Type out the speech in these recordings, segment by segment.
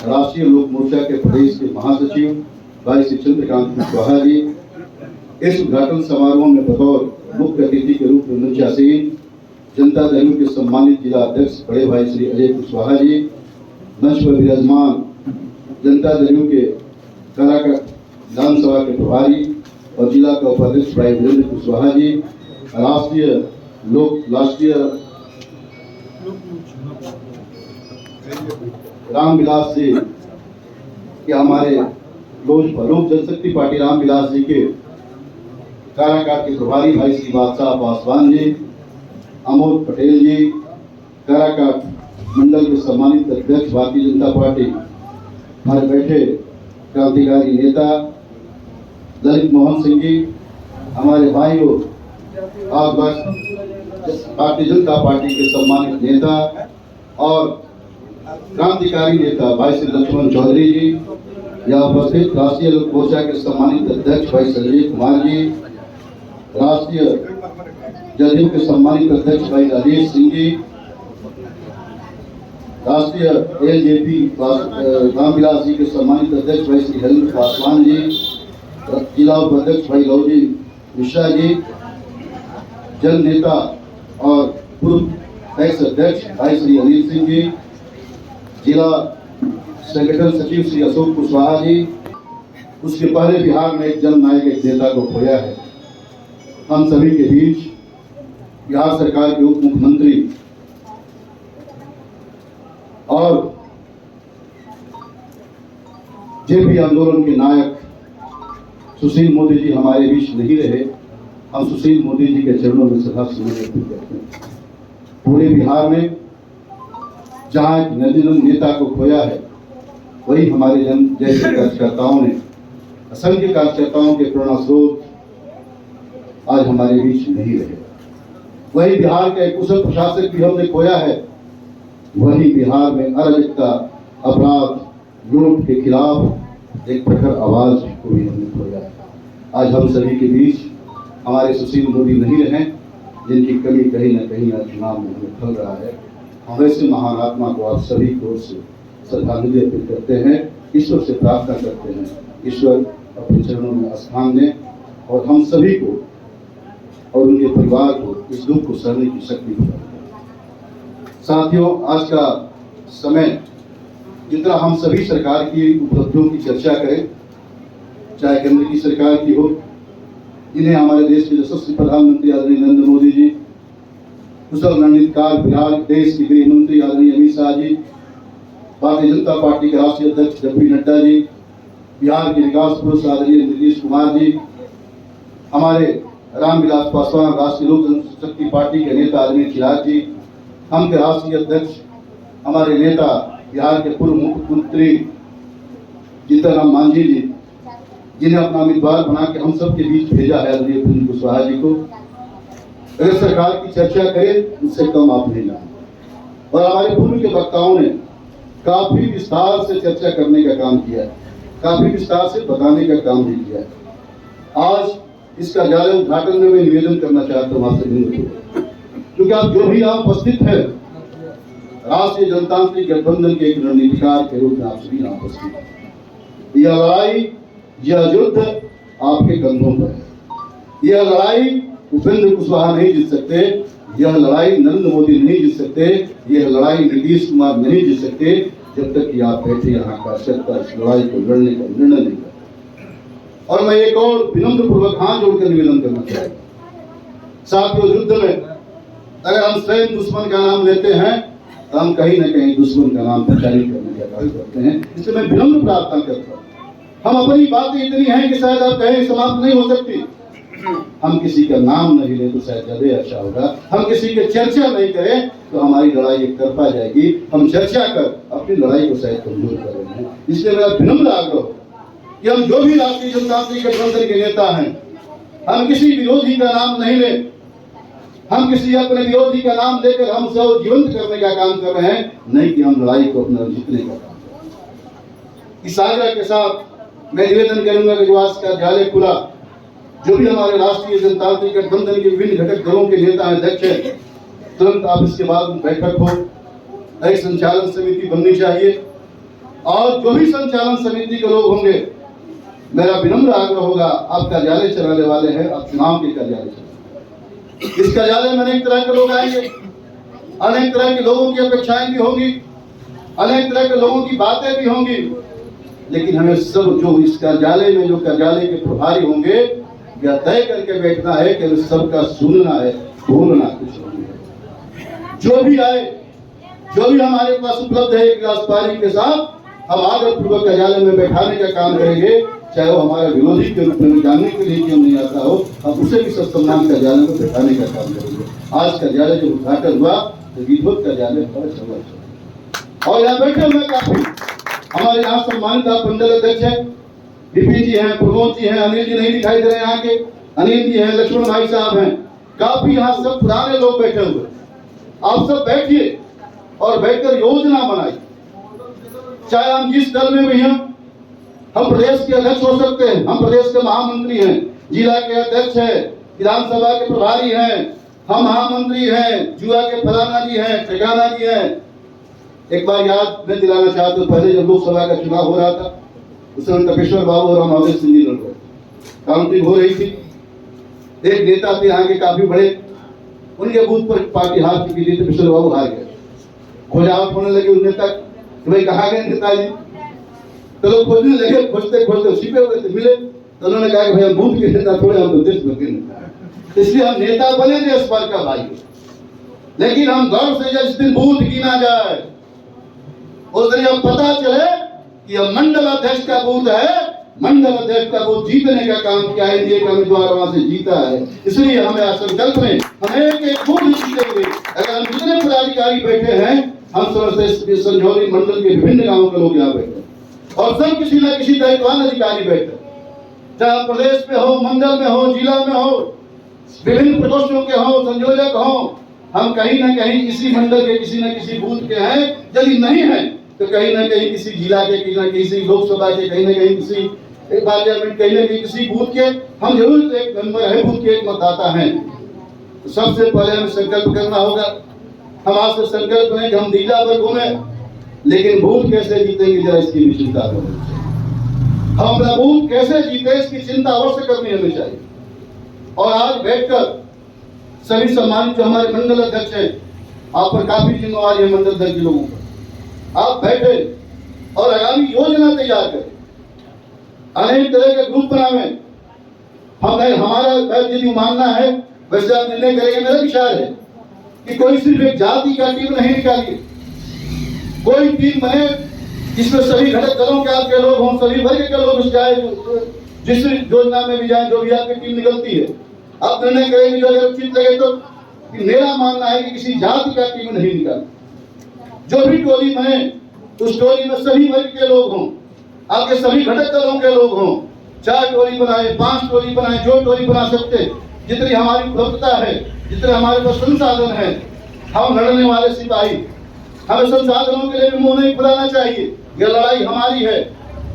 राष्ट्रीय लोक मोर्चा के प्रदेश के महासचिव भाई श्री चंद्रकांत कुशवाहा जी, इस उद्घाटन समारोह में बतौर मुख्य अतिथि के रूप में मंचासीन जनता दल के सम्मानित जिला अध्यक्ष बड़े भाई श्री अजय कुशवाहा जी, मंच पर विराजमान जनता दल के काराकाट विधानसभा के प्रभारी और जिला का उपाध्यक्ष भाई वीरेंद्र कुशवाहा जी, राष्ट्रीय रामविलास जी के हमारे लोक जनशक्ति पार्टी रामविलास जी के काराकाट के प्रभारी भाई श्री बादशाह पासवान जी, अमोद पटेल जी, काराकाट मंडल के सम्मानित अध्यक्ष भारतीय जनता पार्टी, हमारे बैठे क्रांतिकारी नेता ललित मोहन सिंह जी, हमारे भाइयों और भारतीय जनता पार्टी के सम्मानित नेता और क्रांतिकारी नेता भाई श्री लक्ष्मण चौधरी जी, यहाँ उपस्थित राष्ट्रीय लोक मोर्चा के सम्मानित अध्यक्ष भाई संजय कुमार जी, राष्ट्रीय जदयू के सम्मानित अध्यक्ष भाई राजेश सिंह जी, राष्ट्रीय एलजेपी रामविलास जी के सम्मानित अध्यक्ष भाई श्री हरिंद्र पासवान जी, जिला उपाध्यक्ष भाई लवजी मिश्रा जी, जन नेता और पूर्व एक्स अध्यक्ष भाई श्री अनिल सिंह जी, जिला संगठन सचिव श्री अशोक कुशवाहा जी। उसके पहले बिहार में एक जननायक एक नेता को खोया है। हम सभी के बीच बिहार सरकार के उप मुख्यमंत्री और जेपी आंदोलन के नायक सुशील मोदी जी हमारे बीच नहीं रहे। हम सुशील मोदी जी के चरणों में श्रद्धांजलि अर्पित करते हैं। पूरे बिहार में जहां एक निर्जन नेता को खोया है, वही हमारे जन जैसे कार्यकर्ताओं ने, असंख्य कार्यकर्ताओं के प्रेरणा स्रोत आज हमारे बीच नहीं रहे। वही बिहार के कुशल प्रशासक भी हमने खोया है। वही बिहार में अराजकता, अपराध, लूट के खिलाफ एक प्रखर आवाज को भी हमने खोया है। आज हम सभी के बीच हमारे सुशील मोदी नहीं रहे, जिनकी कमी कहीं न कहीं आज चुनाव में हमें खल रहा है। हम ऐसे महान आत्मा को आप सभी की ओर से श्रद्धांजलि अर्पित करते हैं, ईश्वर से प्रार्थना करते हैं, ईश्वर अपने चरणों में स्थान दें और हम सभी को और उनके परिवार को इस दुख को सहने की शक्ति प्रदान करें। साथियों, आज का समय जितना हम सभी सरकार की उपलब्धियों की चर्चा करें, चाहे केंद्र की सरकार की हो, जिन्हें हमारे देश के यशस्वी प्रधानमंत्री आदरणीय नरेंद्र मोदी जी, कुशल रणनीतिकार बिहार देश के गृह मंत्री आदरणीय अमित शाह जी, भारतीय जनता पार्टी के राष्ट्रीय अध्यक्ष जगपी नड्डा जी, बिहार के विकास पुरुष आदरणीय नीतीश कुमार जी, हमारे रामविलास पासवान राष्ट्रीय लोक जनशक्ति पार्टी के नेता आदरणीय चिराग जी, हम के राष्ट्रीय अध्यक्ष हमारे नेता बिहार के पूर्व मुख्यमंत्री जीतन राम मांझी जी, जिन्हें अपना उम्मीदवार बना के हम सब के बीच भेजा है आदरणीय वीरेंद्र कुशवाहा जी को। अगर सरकार की चर्चा करें, उससे कम आप नहीं जाने। और हमारे पूर्व के वक्ताओं ने काफी विस्तार से चर्चा करने का काम किया है, काफी विस्तार से बताने का काम भी किया है। आज इसका जाले उद्घाटन में मैं निवेदन करना चाहता हूँ आपसे को, क्योंकि आप जो भी यहाँ उपस्थित है, राष्ट्रीय जनतांत्रिक गठबंधन के एक रणनीतिकार के रूप में आप सभी यहाँ उपस्थित हैं। यह लड़ाई, यह युद्ध आपके कंधों पर है। यह लड़ाई उपेंद्र कुशवाहा नहीं जीत सकते, यह लड़ाई नरेंद्र मोदी नहीं जीत सकते, यह लड़ाई नीतीश कुमार नहीं जीत सकते, जब तक कि आप बैठे यहाँ कार्यकर्ता इस लड़ाई को लड़ने का निर्णय नहीं करते। और मैं एक और विनम्र पूर्वक हाथ जोड़कर निवेदन करना चाहूँगा। साथियों, युद्ध में अगर हम स्वयं दुश्मन का नाम लेते हैं, तो हम कहीं न कहीं दुश्मन का नाम प्रचारित करने का कार्य करते हैं। इसलिए मैं विनम्र प्रार्थना करता हूँ, हम अपनी बातें इतनी हैं कि शायद आप कहें समाप्त नहीं हो सकती। हम किसी का नाम नहीं ले तो शायद ज्यादा अच्छा होगा। हम किसी की चर्चा नहीं करें तो हमारी लड़ाई एक तरफा जाएगी। हम चर्चा कर अपनी लड़ाई को शायद कमजोर कर रहे हैं। इसलिए मेरा विनम्र आग्रह कि हम जो भी राष्ट्रीय जनतांत्रिक गठबंधन के नेता हैं, हम किसी विरोधी का नाम नहीं ले, हम किसी अपने विरोधी का नाम लेकर हम उसे जीवंत करने का काम कर रहे हैं, नहीं कि हम लड़ाई को अपना जीतने का काम कर रहे हैं। इस आग्रह के साथ मैं निवेदन करूंगा कि जो आज का जाले खुला, जो भी हमारे राष्ट्रीय जनतांत्रिक गठबंधन के विभिन्न घटक दलों के नेता अध्यक्ष हैं, तुरंत आप इसके बाद बैठक हो, एक संचालन समिति बननी चाहिए और जो भी संचालन समिति के लोग होंगे, मेरा विनम्र आग्रह होगा, आप कार्यालय चलाने वाले हैं, आप चुनाव के कार्यालय चलाएं। इस कार्यालय में अनेक तरह के लोग आएंगे, अनेक तरह के लोगों की अपेक्षाएं भी होंगी, अनेक तरह के लोगों की बातें भी होंगी, लेकिन हमें सब जो इस कार्यालय में जो कार्यालय के प्रभारी होंगे, यह तय करके बैठना है कि सबका सुनना है, भूलना कुछ नहीं है। जो भी आए, जो भी हमारे पास उपलब्ध है, एक गिलास पानी के साथ हम आदर पूर्वक कार्यालय में बैठाने का काम करेंगे, चाहे वो हमारा विरोधी के रूप में जानने के लिए क्यों नहीं आता हो, हम उसे भी सत्सम्मान कार्यालय में बैठाने का काम करेंगे। आज कार्यालय जब उद्घाटन हुआ तो विधिवत कार्यालय और यहाँ बैठे हुए काफी हमारे यहाँ सम्मानित मंडल अध्यक्ष है, विपिन जी हैं, प्रमोद जी हैं, अनिल जी नहीं दिखाई दे रहे हैं यहाँ के, अनिल जी हैं, लक्ष्मण भाई साहब हैं, काफी यहाँ सब पुराने लोग बैठे हुए। आप सब बैठिए और बैठकर योजना बनाइए। चाहे हम जिस दल में भी हैं, हम प्रदेश के अध्यक्ष हो सकते हैं, हम प्रदेश के महामंत्री हैं, जिला के अध्यक्ष हैं, विधानसभा के प्रभारी हैं, हम महामंत्री हैं, जुआ के फलाना जी हैं, ठिकाना जी हैं। एक बार याद मैं दिलाना चाहता हूँ, पहले जब लोकसभा का चुनाव हो रहा था, उस समय तपेश्वर बाबू और रामावत सिंह जी लड़ रहे, काउंटिंग हो रही थी। एक नेता थे यहाँ के काफी बड़े, उनके बूथ पर पार्टी हार चुकी थी, तपेश्वर बाबू हार गए। खोजावट होने लगी उस नेता कि भाई कहाँ गए नेताजी, तो लोग खोजने लगे, खोजते खोजते छिपे हुए थे, मिले तो उन्होंने कहा कि भाई हम बूथ के नेता थोड़े, हम तो देश भर के नेता, इसलिए हम नेता बने देश भर का भाई, लेकिन हम गर्व से जिस दिन बूथ गिना जाए उस दिन जब पता चले कि यह मंडल अध्यक्ष का बूथ है, मंडल अध्यक्ष का बूथ जीतने का काम किया है, एनडीए का उम्मीदवार वहां से जीता है, इसलिए हमें संकल्प में हम एक बूथ जीतेंगे। अगर हम जितने पदाधिकारी बैठे हैं, हम समझते संजौली मंडल के विभिन्न गांवों के लोग यहाँ बैठे और सब किसी न किसी दायित्वान अधिकारी बैठे, चाहे प्रदेश में हो, मंडल में हो, जिला में हो, विभिन्न प्रकोष्ठों के हो, संयोजक हो, हम कहीं न कहीं इसी मंडल के किसी न किसी बूथ के हैं। यदि नहीं है तो कहीं न कहीं किसी जिला के, कहीं न किसी लोकसभा के, कहीं न कहीं किसी पार्लियामेंट, कहीं न कहीं किसी बूथ के हम जरूर एक मेंबर है, बूथ के एक मतदाता हैं। तो सबसे पहले हमें संकल्प करना होगा, हम आज से संकल्प करें कि हम जिला पर घूमे, लेकिन बूथ कैसे जीतेंगे जरा इसकी भी चिंता करें। हम अपना बूथ कैसे जीते इसकी चिंता अवश्य करनी हमें चाहिए। और आज बैठकर सभी सम्मानित जो हमारे मंडल अध्यक्ष हैं, आप पर काफी जिम्मेवारी है मंडल अध्यक्ष लोगों पर, आप बैठे और आगामी योजना तैयार करें, अनेक तरह के ग्रुप बनावे। हमारा यदि मानना है वैसे आप निर्णय करेंगे, मेरा विचार है कि कोई सिर्फ एक जाति का टीम नहीं निकालिए, कोई टीम बने जिसमें सभी घटक दलों के आपके लोग हों, सभी वर्ग के लोग जाए, जिस योजना में भी जाए, जो भी आपकी टीम निकलती है, आप निर्णय करेंगे जो अगर उचित लगे तो। मेरा मानना है कि किसी जाति का टीम नहीं निकाल, जो भी टोली बने उस टोली में सभी वर्ग के लोग हों, आपके सभी घटक दलों के लोग हों। 4 टोली बनाए, 5 टोली बनाए, जो टोली बना सकते, जितनी हमारी उपलब्धता है, जितने हमारे पास संसाधन है, हम लड़ने वाले सिपाही, हमें संसाधनों के लिए भी मुंह नहीं फुलाना चाहिए। यह लड़ाई हमारी है,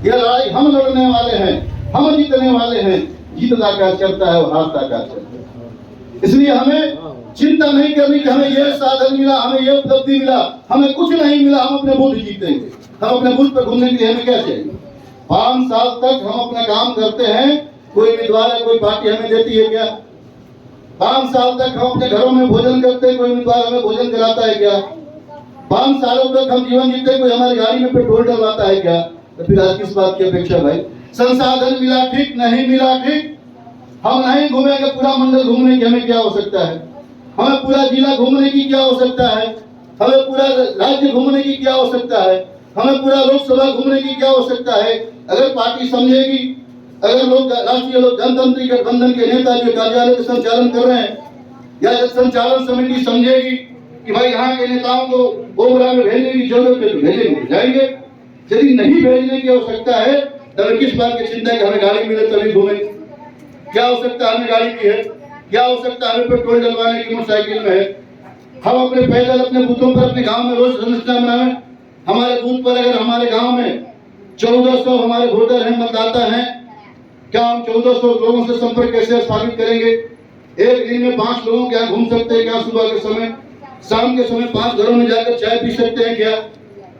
यह लड़ाई हम लड़ने वाले हैं, हम जीतने वाले हैं। जीतता क्या चलता है, हारता क्या चलता है। इसलिए हमें चिंता नहीं करनी कि हमें यह साधन मिला, हमें यह उपलब्धि मिला, हमें कुछ नहीं मिला, हम अपने बूथ जीतेंगे। हम अपने बूथ पर घूमने के लिए हमें क्या चाहिए? 5 साल तक हम अपना काम करते हैं, कोई उम्मीदवार है, कोई पार्टी हमें देती है क्या? 5 साल तक हम अपने घरों में भोजन करते हैं, कोई उम्मीदवार हमें भोजन कराता है क्या? 5 सालों तक हम जीवन जीते, कोई हमारी गाड़ी में पेट्रोल डलवाता है क्या? तो फिर आज किस बात की अपेक्षा भाई? संसाधन मिला ठीक, नहीं मिला ठीक, हम नहीं घूमेंगे पूरा मंडल घूमने की हमें क्या हो सकता है? हमें पूरा जिला घूमने की क्या हो सकता है? हमें पूरा राज्य घूमने की क्या हो सकता है? हमें पूरा लोकसभा घूमने की क्या हो सकता है? अगर पार्टी समझेगी, अगर लोग राष्ट्रीय लोक जनतंत्र गठबंधन के नेता जो कार्यालय का संचालन कर रहे हैं, या संचालन समिति समझेगी कि भाई यहाँ के नेताओं को बोगरा में भेजने की जरूरत है तो भेजेंगे, जाएंगे। यदि नहीं भेजने की आवश्यकता है तो किस बात की चिंता है कि हमें गाड़ी मिले तभी घूमेंगे? क्या हो सकता है हमें गाड़ी की है? क्या हो सकता है हमें पेट्रोल डलवाने की मोटरसाइकिल में है? हम अपने पैदल अपने बूथों पर अपने गांव में रोज संरचना बनाएं। हमारे बूथ पर अगर हमारे गांव में 1400 हमारे वोटर हैं, मतदाता हैं, क्या हम 1400 लोगों से संपर्क कैसे स्थापित करेंगे? एक दिन में 5 लोगों के यहाँ घूम सकते हैं क्या? सुबह के समय, शाम के समय 5 घरों में जाकर चाय पी सकते हैं क्या?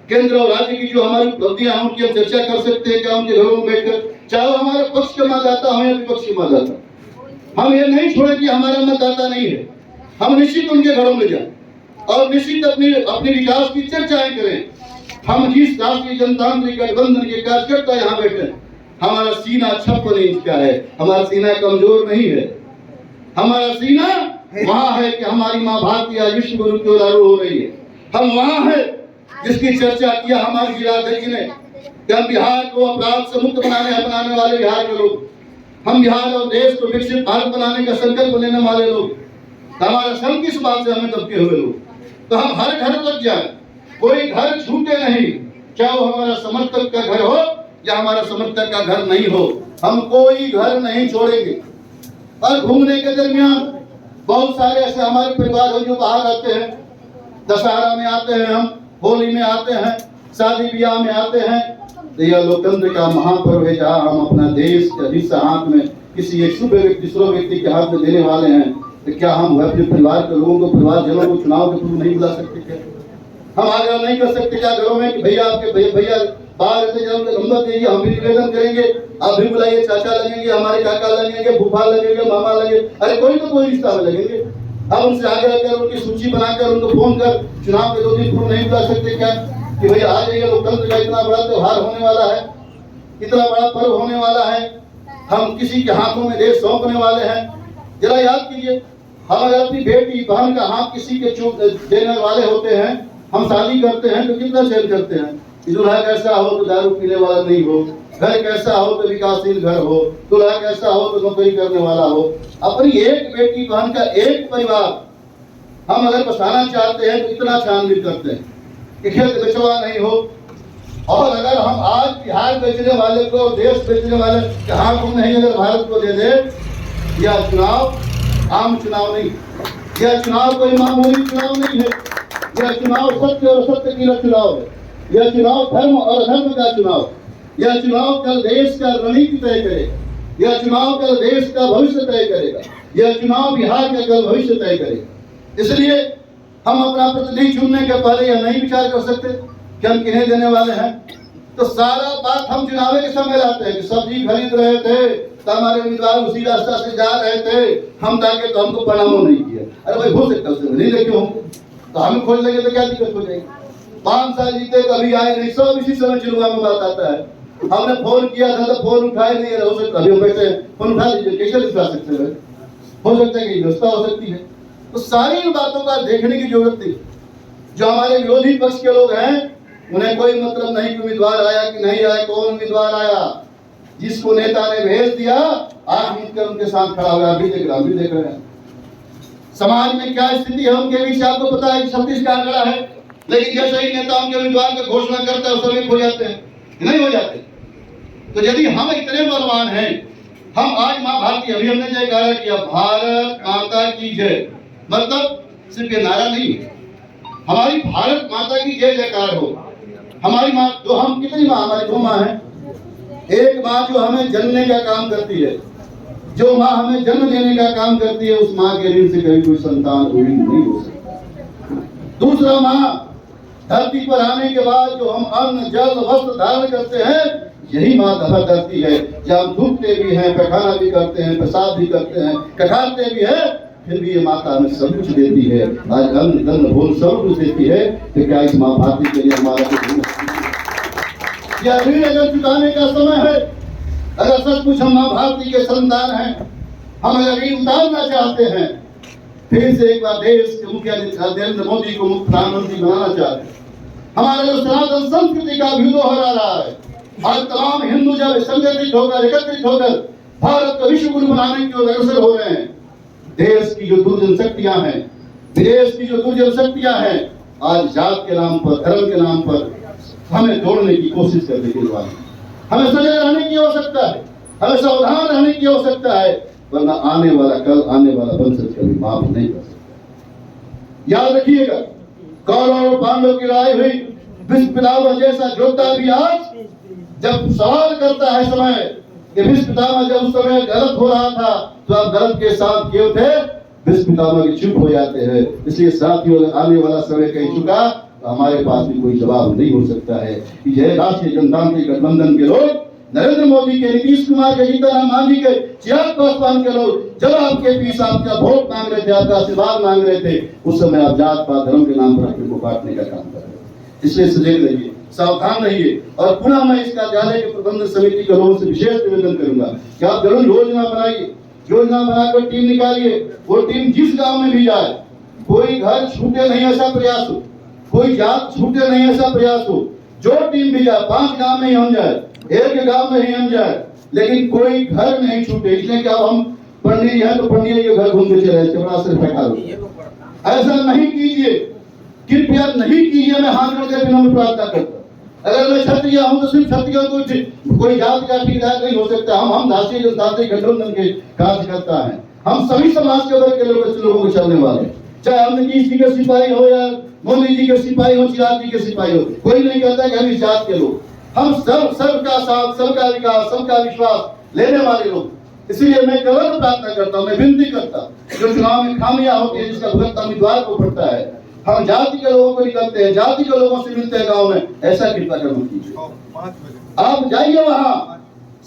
केंद्र और राज्य की जो हमारी उपलब्धियां हैं उनकी हम चर्चा कर सकते हैं क्या उनके घरों में बैठकर, चाहे वो हमारे पक्ष के मतदाता हो या विपक्ष के मतदाता। हम ये नहीं छोड़े कि हमारा मतदाता नहीं है, हम निश्चित उनके घरों में जाएं और निश्चित अपनी विकास की चर्चाएं करें। हम जिस राष्ट्रीय जनतांत्रिक गठबंधन के कार्यकर्ता यहाँ बैठे, हमारा सीना 56 इंच का है, हमारा सीना कमजोर नहीं है। हमारा सीना वहां है कि हमारी माँ भारती आज विश्व गुरु की ओर आरूढ़ हो रही है। हम वहां है जिसकी चर्चा किया हमारे जिलाध्यक्ष ने कि हम बिहार को अपराध से मुक्त बनाने वाले बिहार के लोग, हम बिहार और देश को विकसित भारत बनाने का संकल्प लेने वाले लोग, हमारा संग किस बात से हमें दबके हुए लोग। तो हम हर घर तक जाए, कोई घर छूटे नहीं, चाहे वो हमारा समर्थक का घर हो या हमारा समर्थक का घर नहीं हो, हम कोई घर नहीं छोड़ेंगे। और घूमने के दरमियान बहुत सारे ऐसे हमारे परिवार हो जो बाहर आते हैं, दशहरा में आते हैं, हम होली में आते हैं, शादी ब्याह में आते हैं। तो यह लोकतंत्र का महापर्व है जहाँ हम अपना देश का हिस्सा हाथ में किसी एक शुभ दूसरे व्यक्ति के हाथ में देने वाले हैं। तो क्या हम अपने परिवार के लोगों को, परिवारजनों को चुनाव के पूर्व नहीं बुला सकते? क्या हम आग्रह नहीं कर सकते क्या घरों में कि भैया आपके भैया बाहर रहते जब नंबर दीजिए, हम भी निवेदन करेंगे, आप भी बुलाइए, चाचा लगेंगे, हमारे काका लगेंगे, फूफा लगेंगे, मामा लगेंगे, अरे कोई तो कोई रिश्ता में लगेंगे। हम उनसे आग्रह कर, उनकी सूची बनाकर उनको फोन कर चुनाव के 2 दिन पूर्व नहीं बुला सकते क्या कि भैया आ जाइए, लोकतंत्र का इतना बड़ा त्योहार होने वाला है, इतना बड़ा पर्व होने वाला है, हम किसी के हाथों में देश सौंपने वाले हैं। जरा याद कीजिए, हम अगर अपनी बेटी बहन का हाथ किसी के चूक देने वाले होते हैं, हम शादी करते हैं तो कितना चयन करते हैं, दूल्हा कैसा हो तो दारू पीने वाला नहीं हो, घर कैसा हो तो विकासशील घर हो, दूल्हा कैसा हो तो नौकरी करने वाला हो। अपनी एक बेटी बहन का एक परिवार हम अगर बसाना चाहते हैं तो इतना छानबीन करते हैं कि खेत बेचवा नहीं हो। और अगर हम आज बिहार बेचने वाले को, देश बेचने वाले के हाथ में नहीं अगर भारत को दे दे, यह चुनाव आम चुनाव नहीं, यह चुनाव कोई मामूली चुनाव नहीं है, यह चुनाव सत्य और असत्य की चुनाव है, यह चुनाव धर्म और अधर्म का चुनाव, यह चुनाव कल देश का रणनीति तय करेगा, यह चुनाव कल देश का भविष्य तय करेगा, यह चुनाव बिहार का कल भविष्य तय करेगा। इसलिए हम अपना प्रतिनिधि चुनने के पहले यह नहीं विचार कर सकते कि हम किन्हें देने वाले हैं। तो सारा बात हम चुनाव के समय लाते हैं कि सब्जी खरीद रहे थे तो हमारे उम्मीदवार उसी रास्ता से जा रहे थे, हम ताकि तो हमको प्रणामो नहीं किया। अरे भाई हो सकता है नहीं देखे होंगे तो हमें खोज लगे तो क्या दिक्कत हो जाएगी। 5 साल जीते कभी आए नहीं, सब इसी समय चुनाव में बात आता है। हमने फोन किया था तो फोन उठाए नहीं, हो सकता अभी बैठे फोन उठा लीजिए, कैसे उठा सकते हैं, हो सकता है कि व्यवस्था हो सकती है। तो सारी बातों का देखने की जरूरत थी। जो हमारे विरोधी पक्ष के लोग हैं उन्हें कोई मतलब नहीं कि उम्मीदवार आया कि नहीं आया, कौन उम्मीदवार आया, जिसको नेता ने भेज दिया आज मिलकर उनके साथ खड़ा हुआ, अभी देख रहे हैं समाज में क्या स्थिति है उनके बीच। आपको पता है कि 36 का आंकड़ा है, लेकिन जैसे ही नेता उनके उम्मीदवार की घोषणा करता है सभी खो जाते हैं, नहीं हो जाते। तो यदि हम इतने बलवान हैं, हम आज माँ भारती, अभी हमने जयकारा किया भारत माता की जय, मतलब सिर्फ ये नारा नहीं है, हमारी भारत माता की जय जयकार हो। हमारी माँ, जो हम कितनी माँ, हमारी 2 माँ है, एक माँ जो हमें जन्मने का काम करती है, जो माँ हमें जन्म देने का काम करती है, उस माँ के ऋण से कभी कोई संतान ऋण नहीं हो सकता। दूसरा माँ धरती पर आने के बाद जो हम अन्न जल वस्त्र धारण करते हैं, यही माँ धरती है जहाँ हम थूकते भी हैं, पैखाना भी करते हैं, पेशाब भी करते हैं, कठारते भी हैं, फिर भी ये माता हमें सब कुछ देती है। आज अन्न धन भोग सब कुछ देती है, तो क्या इस माँ भारती के लिए हमारा यह ऋण अगर चुकाने का समय है, अगर सचमुच हम माँ भारती के संतान हैं, हम अगर ऋण उतारना चाहते हैं, फिर से एक बार देश के मुखिया नरेंद्र मोदी को मुख्य प्रधानमंत्री बनाना चाहते हैं, हमारा जो सनातन संस्कृति का अभ्युदय हो रहा है, आज तमाम हिंदू जब संगठित होकर एकत्रित होकर भारत को विश्व गुरु बनाने की ओर अग्रसर हो रहे हैं। देश की जो दुर्जन शक्तियां हैं, विदेश की जो दुर्जन शक्तियां हैं, आज जात के नाम पर, धर्म के नाम पर हमें तोड़ने की कोशिश करने के लिए हमें सजग रहने की आवश्यकता है, हमें सावधान रहने की आवश्यकता है, वरना आने वाला कल, आने वाला वंशज कभी माफ नहीं कर सकता। याद रखिएगा, कौरव और पांडव की लड़ाई हुई, भीष्म पितामह जैसा योद्धा भी आज जब सवाल करता है समय कि भीष्म पितामह जब उस समय गलत हो रहा था तो आप गलत के साथ क्यों थे, भीष्म पितामह की चुप हो जाते हैं। इसलिए साथियों, आने वाला समय कहीं चुका तो हमारे पास भी कोई जवाब नहीं हो सकता है कि जय राष्ट्रीय जनतांत्रिक गठबंधन के लोग, नरेंद्र मोदी के, नीतीश कुमार के, जीतन राम मांझी के, चिराग पासवान के लोग जब आपके पीस आपका वोट मांग रहे थे, आपका आशीर्वाद मांग रहे थे, उस समय आप जात पात धर्म के नाम पर अपने को बांटने का काम कर रहे थे। इसलिए सजग रहिए, सावधान रहिए। और पुनः मैं इस कार्यालय के प्रबंधन समिति के लोगों से विशेष निवेदन करूंगा कि आप जरूर योजना बनाइए, योजना बनाकर टीम निकालिए। वो टीम जिस गांव में भी जाए, कोई घर छूटे नहीं ऐसा प्रयास हो, कोई जात छूटे नहीं ऐसा प्रयास हो। जो टीम भी जाए, 5 गांव में ही हम जाए, एक गांव में ही हम जाए, लेकिन कोई घर नहीं छूटे। इसलिए कि अब हम पंडित हैं तो पंडित के घर घूम के चले, चपड़ा से फेंका दो। ऐसा नहीं कीजिए, कृपया नहीं कीजिए। मैं हाथ जोड़ के विनम्र प्रार्थना करता हूं। अगर मैं क्षत्रिय हूं तो सिर्फ क्षत्रियों को कोई जात का ठेकेदार नहीं हो सकता। हम राष्ट्रीय जनतांत्रिक गठबंधन के कार्यकर्ता हैं। हम सभी समाज के वर्ग के लोगों को चलने वाले हैं, चाहे हम नीतीश जी के सिपाही हो या मोदी जी के सिपाही हो, चिराग जी के सिपाही हो। कोई नहीं कहता कि हम इस जात के लोग, हम सबका साथ, सबका विकास, सबका विश्वास लेने वाले लोग। इसलिए मैं केवल प्रार्थना करता हूं, मैं विनती करता हूं, जो चुनाव में खामियां होती है जिसका भुगतान उम्मीदवार को पड़ता है, हम जाति के लोगों को निकलते हैं, जाति के लोगों से मिलते हैं गांव में, ऐसा कृपा कर मत कीजिए। आप जाइए वहां,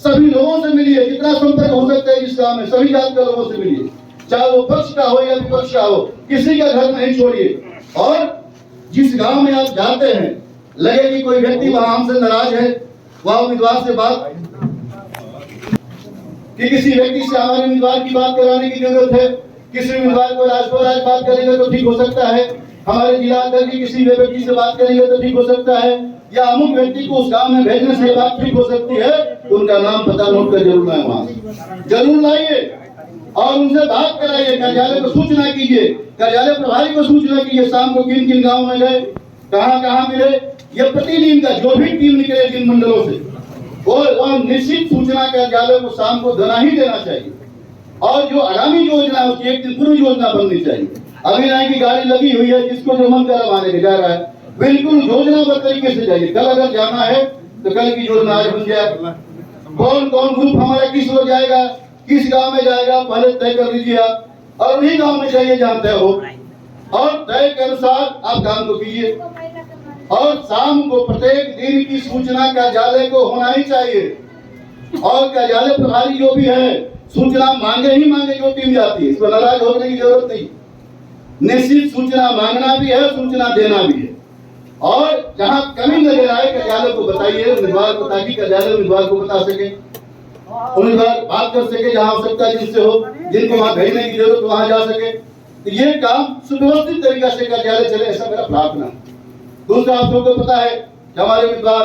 सभी लोगों से मिलिए, जितना संपर्क हो सकता है जिस गांव में, सभी जाति के लोगों से मिलिए, चाहे वो पक्ष का हो या विपक्ष का हो, किसी का घर नहीं छोड़िए। और जिस गांव में आप जाते हैं, लगे कि कोई व्यक्ति वहां हमसे नाराज है, वह उम्मीदवार से बात, कि किसी व्यक्ति से हमारे उम्मीदवार की बात कराने की जरूरत है, किसी उम्मीदवार को राज बात करेंगे तो ठीक हो सकता है, हमारे जिला अध्यक्ष की किसी व्यक्ति से बात करेंगे तो ठीक हो सकता है, या अमुक व्यक्ति को उस गांव में भेजने से बात ठीक हो सकती है, तो उनका नाम पता नोट कर जरूर लाए, वहां जरूर लाइए और उनसे बात कराइए। कार्यालय को सूचना कीजिए, कार्यालय प्रभारी को सूचना कीजिए, शाम को किन किन गाँव में गए, कहाँ मिले। ये प्रतिदिन का जो भी टीम निकले जिन मंडलों से, वो निश्चित सूचना कार्यालय को शाम को देना ही देना चाहिए। और जो आगामी योजना है उसकी एक दिन पूरी योजना बननी चाहिए। अभी नहीं की गाड़ी लगी हुई है, जिसको जो मन कर माने जा रहा है, बिल्कुल योजनाबद्ध तरीके से जाइए। कल अगर जाना है तो कल की योजना आज बन जाए। कौन कौन ग्रुप हमारा किस ओर जाएगा, किस गांव में जाएगा, पहले तय कर लीजिए आप, और उन्हीं गांव में जाइए जहां तय हो, और तय के अनुसार आप काम को कीजिए। और शाम को प्रत्येक दिन की सूचना कार्यालय को होना ही चाहिए। और कार्यालय प्रभारी जो भी है, सूचना मांगे ही मांगे जो टीम जाती है, इसको नाराज होने की जरूरत नहीं। निश्चित सूचना मांगना भी है, सूचना देना भी है। और जहां कमी नजर आए कार्यालय को बताइए उम्मीदवार को, ताकि कार्यालय उम्मीदवार को बता सके, उम्मीदवार बात कर सके, जहां आवश्यकता जिससे हो, जिनको वहां भेजने की जरूरत वहां जा सके। तो ये काम सुव्यवस्थित तरीके से कार्यालय चले, ऐसा मेरा प्रार्थना। दूसरा, आप लोगों को पता है कि हमारे उम्मीदवार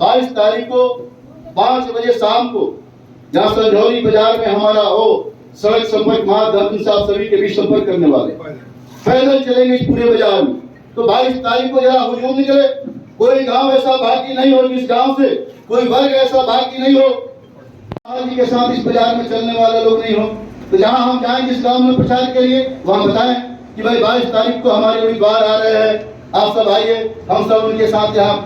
22 तारीख को 5 बजे शाम को जहां संजौली बाजार में हमारा हो सड़क संपर्क महाधर्म साहब सभी के बीच संपर्क करने वाले, पैदल चलेंगे इस पूरे बाजार में। तो 22 तारीख को जरा हुजूम निकले, कोई गांव ऐसा बाकी नहीं हो जिस गांव से कोई वर्ग ऐसा बाकी नहीं हो जी के साथ इस बाजार में चलने वाले लोग नहीं हो। तो जहां हम जाएं जिस गांव में प्रचार के लिए, वहां बताएं कि भाई 22 तारीख को हमारे उम्मीदवार आ रहे हैं, आप सब आइए, हम सब उनके साथ यहाँ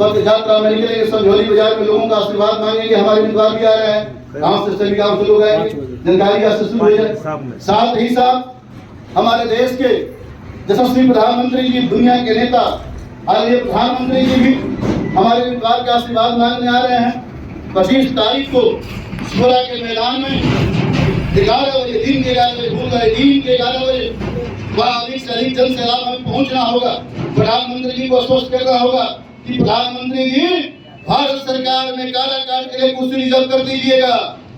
पद यात्रा में निकलेंगे, संजौली बाजार में लोगों का आशीर्वाद मांगेंगे, हमारे उम्मीदवार भी आ रहे हैं, गांव से सभी गांव से लोग आएंगे, जानकारी आज से शुरू हो जाए। साथ ही साथ हमारे देश के यशस्वी प्रधानमंत्री जी, दुनिया के नेता आदरणीय प्रधानमंत्री जी भी हमारे उम्मीदवार का आशीर्वाद मांगने आ रहे हैं। 25 तारीख को सोरा के मैदान में 11 बजे, दिन के 11 बजे, भूल गए, दिन के 11 बजे वहाँ अधिक से अधिक जन सैलाब में पहुंचना होगा। प्रधानमंत्री जी को आश्वस्त करना होगा कि प्रधानमंत्री जी, भारत सरकार में काराकाट के लिए कुर्सी रिजर्व कर दीजिएगा।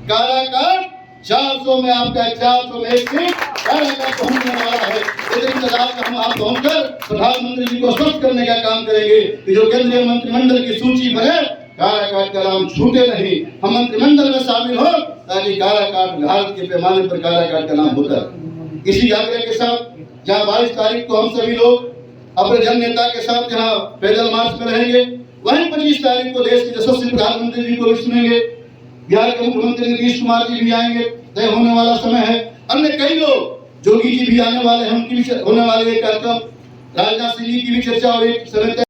काराकाट 400 में आपका 400 में एक सीट काराकाट पहुंचने वाला है। इस इंतजार में हम आप पहुंचकर प्रधानमंत्री जी को आश्वस्त करने का काम करेंगे कि जो केंद्रीय मंत्रिमंडल की सूची बने, काराकाट का नाम छूटे नहीं, हम मंत्रिमंडल में शामिल हो, ताकि काराकाट भारत के पैमाने पर काराकाट का नाम होता है। इसी आग्रह के साथ जहाँ 22 तारीख को हम सभी लोग अपने जन नेता के साथ जहाँ पैदल मार्च में रहेंगे, वहीं 25 तारीख को देश के यशस्वी प्रधानमंत्री जी को भी सुनेंगे। बिहार के मुख्यमंत्री नीतीश कुमार जी भी आएंगे, तय होने वाला समय है। अन्य कई लोग, जोगी जी भी आने वाले हैं, उनकी भी होने वाले कार्यक्रम, राजनाथ सिंह जी की भी चर्चा और एक समय